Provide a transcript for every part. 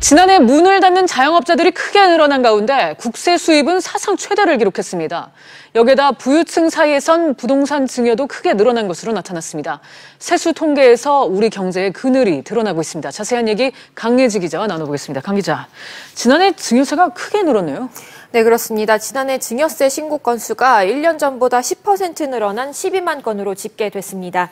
지난해 문을 닫는 자영업자들이 크게 늘어난 가운데 국세 수입은 사상 최대를 기록했습니다. 여기에다 부유층 사이에선 부동산 증여도 크게 늘어난 것으로 나타났습니다. 세수 통계에서 우리 경제의 그늘이 드러나고 있습니다. 자세한 얘기 강예지 기자와 나눠보겠습니다. 강 기자, 지난해 증여세가 크게 늘었네요. 네, 그렇습니다. 지난해 증여세 신고 건수가 1년 전보다 10% 늘어난 12만 건으로 집계됐습니다.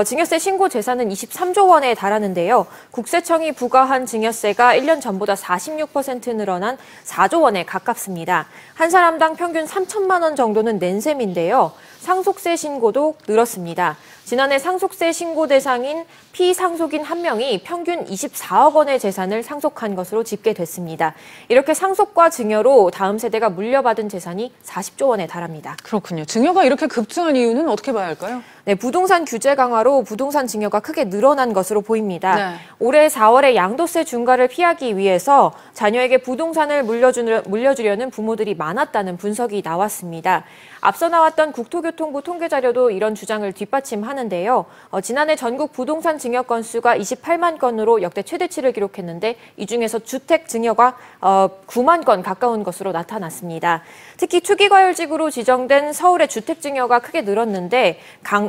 증여세 신고 재산은 23조 원에 달하는데요. 국세청이 부과한 증여세가 1년 전보다 46% 늘어난 4조 원에 가깝습니다. 한 사람당 평균 3천만 원 정도는 낸 셈인데요. 상속세 신고도 늘었습니다. 지난해 상속세 신고 대상인 피상속인 1명이 평균 24억 원의 재산을 상속한 것으로 집계됐습니다. 이렇게 상속과 증여로 다음 세대가 물려받은 재산이 40조 원에 달합니다. 그렇군요. 증여가 이렇게 급증한 이유는 어떻게 봐야 할까요? 네, 부동산 규제 강화로 부동산 증여가 크게 늘어난 것으로 보입니다. 네. 올해 4월에 양도세 중과를 피하기 위해서 자녀에게 부동산을 물려주려는 부모들이 많았다는 분석이 나왔습니다. 앞서 나왔던 국토교통부 통계 자료도 이런 주장을 뒷받침하는데요. 지난해 전국 부동산 증여 건수가 28만 건으로 역대 최대치를 기록했는데 이 중에서 주택 증여가 9만 건 가까운 것으로 나타났습니다. 특히 투기과열지구로 지정된 서울의 주택 증여가 크게 늘었는데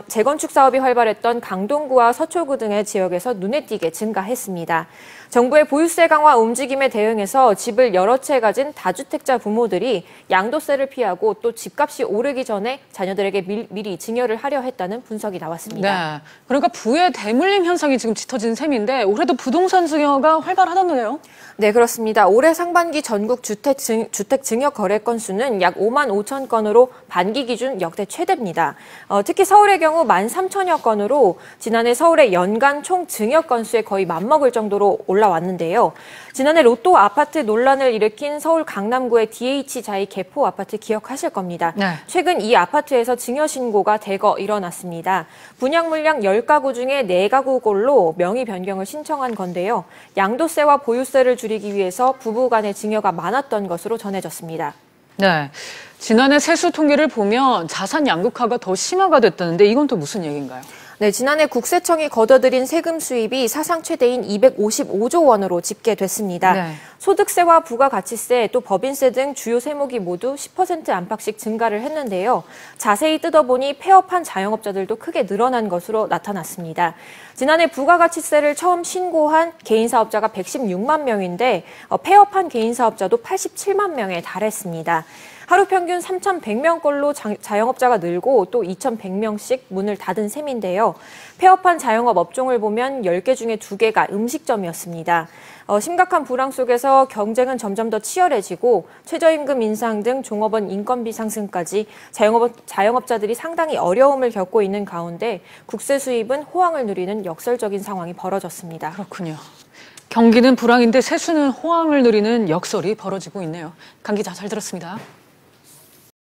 재건축 사업이 활발했던 강동구와 서초구 등의 지역에서 눈에 띄게 증가했습니다. 정부의 보유세 강화 움직임에 대응해서 집을 여러 채 가진 다주택자 부모들이 양도세를 피하고 또 집값이 오르기 전에 자녀들에게 미리 증여를 하려 했다는 분석이 나왔습니다. 네, 그러니까 부의 대물림 현상이 지금 짙어진 셈인데 올해도 부동산 증여가 활발하다네요. 네, 그렇습니다. 올해 상반기 전국 주택 증여 거래 건수는 약 5만 5천 건으로 반기 기준 역대 최대입니다. 특히 서울의 경우 13,000여 건으로 지난해 서울의 연간 총 증여 건수에 거의 맞먹을 정도로 올라왔는데요. 지난해 로또 아파트 논란을 일으킨 서울 강남구의 DH자이 개포 아파트 기억하실 겁니다. 네. 최근 이 아파트에서 증여 신고가 대거 일어났습니다. 분양 물량 10가구 중에 4가구꼴로 명의 변경을 신청한 건데요. 양도세와 보유세를 줄이기 위해서 부부 간의 증여가 많았던 것으로 전해졌습니다. 네, 지난해 세수 통계를 보면 자산 양극화가 더 심화가 됐다는데 이건 또 무슨 얘기인가요? 네, 지난해 국세청이 걷어들인 세금 수입이 사상 최대인 255조 원으로 집계됐습니다. 네. 소득세와 부가가치세, 또 법인세 등 주요 세목이 모두 10% 안팎씩 증가를 했는데요. 자세히 뜯어보니 폐업한 자영업자들도 크게 늘어난 것으로 나타났습니다. 지난해 부가가치세를 처음 신고한 개인사업자가 116만 명인데 폐업한 개인사업자도 87만 명에 달했습니다. 하루 평균 3,100명꼴로 자영업자가 늘고 또 2,100명씩 문을 닫은 셈인데요. 폐업한 자영업 업종을 보면 10개 중에 2개가 음식점이었습니다. 심각한 불황 속에서 경쟁은 점점 더 치열해지고 최저임금 인상 등 종업원 인건비 상승까지 자영업자들이 상당히 어려움을 겪고 있는 가운데 국세 수입은 호황을 누리는 역설적인 상황이 벌어졌습니다. 그렇군요. 경기는 불황인데 세수는 호황을 누리는 역설이 벌어지고 있네요. 강 기자 잘 들었습니다.